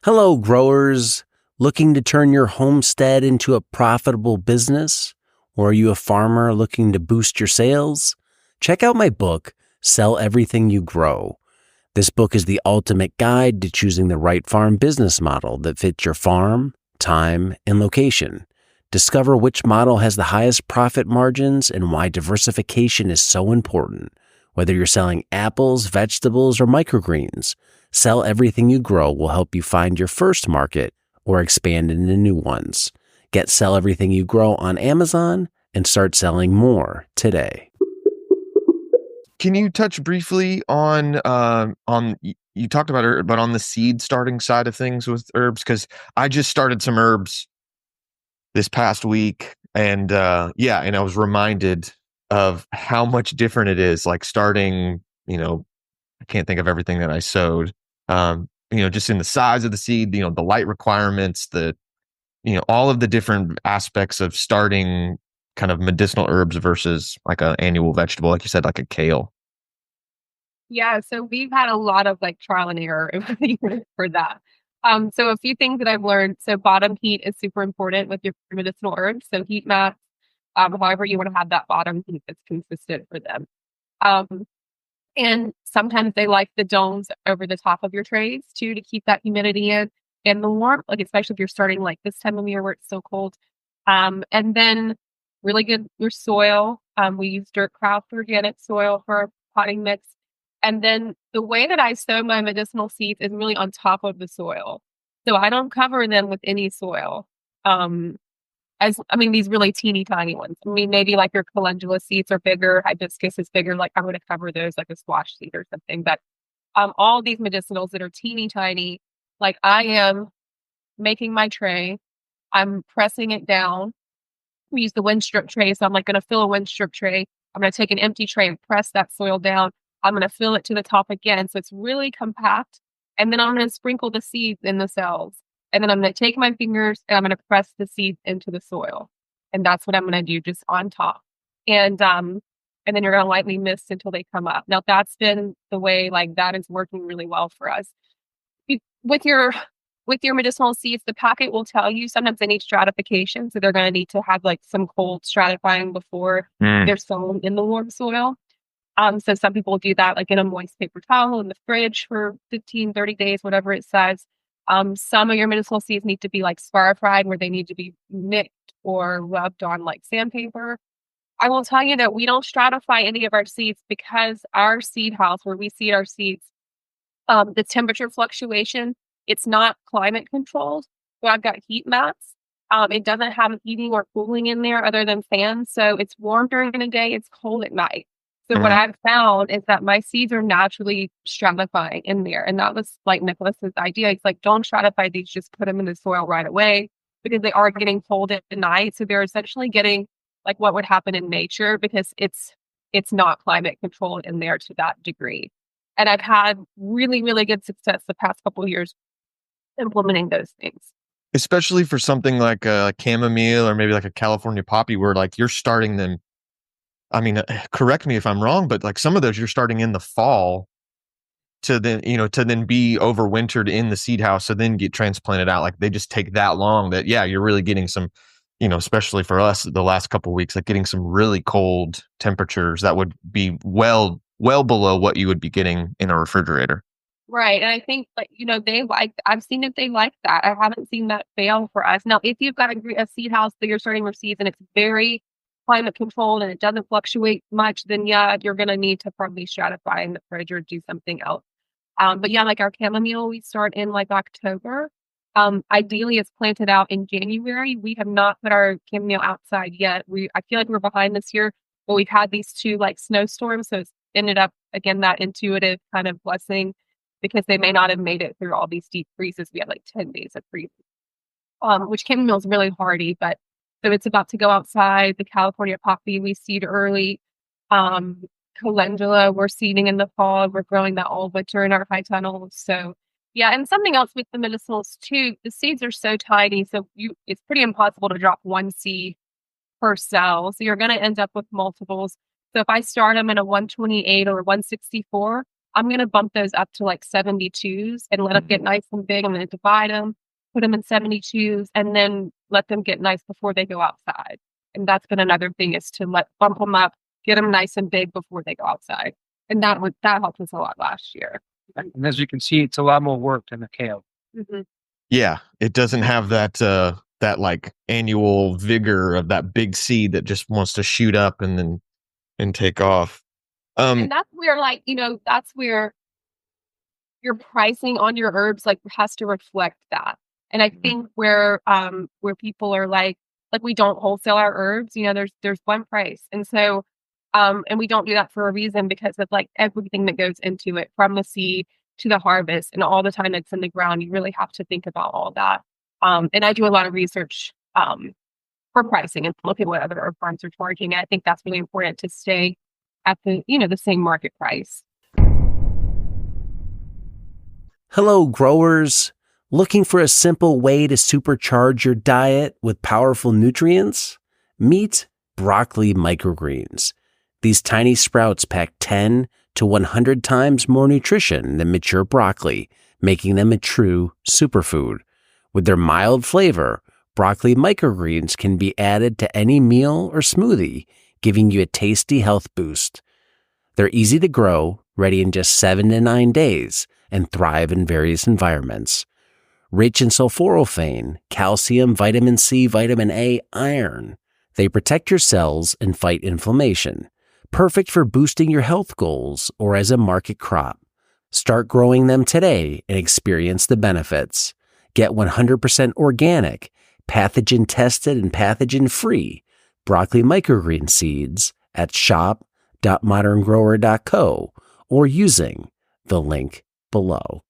Hello, growers. Looking to turn your homestead into a profitable business? Or are you a farmer looking to boost your sales? Check out my book, Sell Everything You Grow. This book is the ultimate guide to choosing the right farm business model that fits your farm, time, and location. Discover which model has the highest profit margins and why diversification is so important. Whether you're selling apples, vegetables, or microgreens, Sell Everything You Grow will help you find your first market or expand into new ones. Get Sell Everything You Grow on Amazon and start selling more today. Can you touch briefly on you talked about herb, but on the seed starting side of things with herbs? Because I just started some herbs this past week, and and I was reminded of how much different it is. Like starting, I can't think of everything that I sowed. Just in the size of the seed, the light requirements, all of the different aspects of starting kind of medicinal herbs versus like an annual vegetable, like you said, like a kale. Yeah, so we've had a lot of like trial and error over the years for that. So a few things that I've learned. So bottom heat is super important with your medicinal herbs. So heat mats, however you want to have that bottom heat that's consistent for them. Um, and sometimes they like the domes over the top of your trays too to keep that humidity in and the warmth, like especially if you're starting like this time of year where it's so cold. And then really good your soil. We use dirt craft organic soil for our potting mix. And then the way that I sow my medicinal seeds is really on top of the soil. So I don't cover them with any soil. Um, these really teeny tiny ones. I mean, maybe like your calendula seeds are bigger, hibiscus is bigger. Like I'm going to cover those like a squash seed or something. But all these medicinals that are teeny tiny, like I am making my tray, I'm pressing it down. We use the wind strip tray, so I'm like going to fill a wind strip tray. I'm going to take an empty tray and press that soil down. I'm going to fill it to the top again, so it's really compact. And then I'm going to sprinkle the seeds in the cells. And then I'm going to take my fingers and I'm going to press the seeds into the soil. And that's what I'm going to do just on top. And then you're going to lightly mist until they come up. Now that's been the way like that is working really well for us. With your medicinal seeds, the packet will tell you sometimes they need stratification. So they're going to need to have like some cold stratifying before they're sown in the warm soil. So some people do that like in a moist paper towel in the fridge for 15, 30 days, whatever it says. Some of your medicinal seeds need to be like scarified where they need to be mixed or rubbed on like sandpaper. I will tell you that we don't stratify any of our seeds because our seed house where we seed our seeds, the temperature fluctuation, it's not climate controlled. So I've got heat mats. It doesn't have heating or cooling in there other than fans. So it's warm during the day, it's cold at night. So what I've found is that my seeds are naturally stratifying in there. And that was like Nicholas's idea. It's like, don't stratify these, just put them in the soil right away because they are getting cold at night. So they're essentially getting like what would happen in nature because it's not climate controlled in there to that degree. And I've had really, really good success the past couple of years implementing those things. Especially for something like a chamomile or maybe like a California poppy where like you're starting them. I mean, correct me if I'm wrong, but like some of those you're starting in the fall to then be overwintered in the seed house, so then get transplanted out. Like they just take that long that, yeah, you're really getting some, especially for us the last couple of weeks, like getting some really cold temperatures that would be well below what you would be getting in a refrigerator. Right. And I think, I've seen if they like that. I haven't seen that fail for us. Now, if you've got a seed house that you're starting with seeds and it's very climate controlled and it doesn't fluctuate much, then yeah, you're going to need to probably stratify in the fridge or do something else. But yeah, like our chamomile, we start in like October. Ideally, it's planted out in January. We have not put our chamomile outside yet. I feel like we're behind this year, but we've had these two like snowstorms. So it's ended up, again, that intuitive kind of blessing because they may not have made it through all these deep freezes. We had like 10 days of freezing, which chamomile is really hardy, but so it's about to go outside. The California poppy, we seed early. Calendula, we're seeding in the fall. We're growing that all winter in our high tunnels. So yeah, and something else with the medicinals too, the seeds are so tiny. So it's pretty impossible to drop one seed per cell. So you're going to end up with multiples. So if I start them in a 128 or 164, I'm going to bump those up to like 72s and let them get nice and big. I'm going to divide them, put them in 72s, and then let them get nice before they go outside. And that's been another thing, is to bump them up, get them nice and big before they go outside. And that helped us a lot last year. And as you can see, it's a lot more work than the kale. Mm-hmm. Yeah, it doesn't have that like annual vigor of that big seed that just wants to shoot up and take off. And that's where, like, that's where your pricing on your herbs like has to reflect that. And I think where people are like we don't wholesale our herbs, there's one price. And so and we don't do that for a reason, because of like everything that goes into it, from the seed to the harvest and all the time it's in the ground. You really have to think about all that. And I do a lot of research for pricing and look at what other herb farms are charging. And I think that's really important, to stay at the same market price. Hello, growers. Looking for a simple way to supercharge your diet with powerful nutrients? Meet broccoli microgreens. These tiny sprouts pack 10 to 100 times more nutrition than mature broccoli, making them a true superfood. With their mild flavor, broccoli microgreens can be added to any meal or smoothie, giving you a tasty health boost. They're easy to grow, ready in just 7 to 9 days, and thrive in various environments. Rich in sulforaphane, calcium, vitamin C, vitamin A, iron. They protect your cells and fight inflammation. Perfect for boosting your health goals or as a market crop. Start growing them today and experience the benefits. Get 100% organic, pathogen-tested and pathogen-free broccoli microgreen seeds at shop.moderngrower.co or using the link below.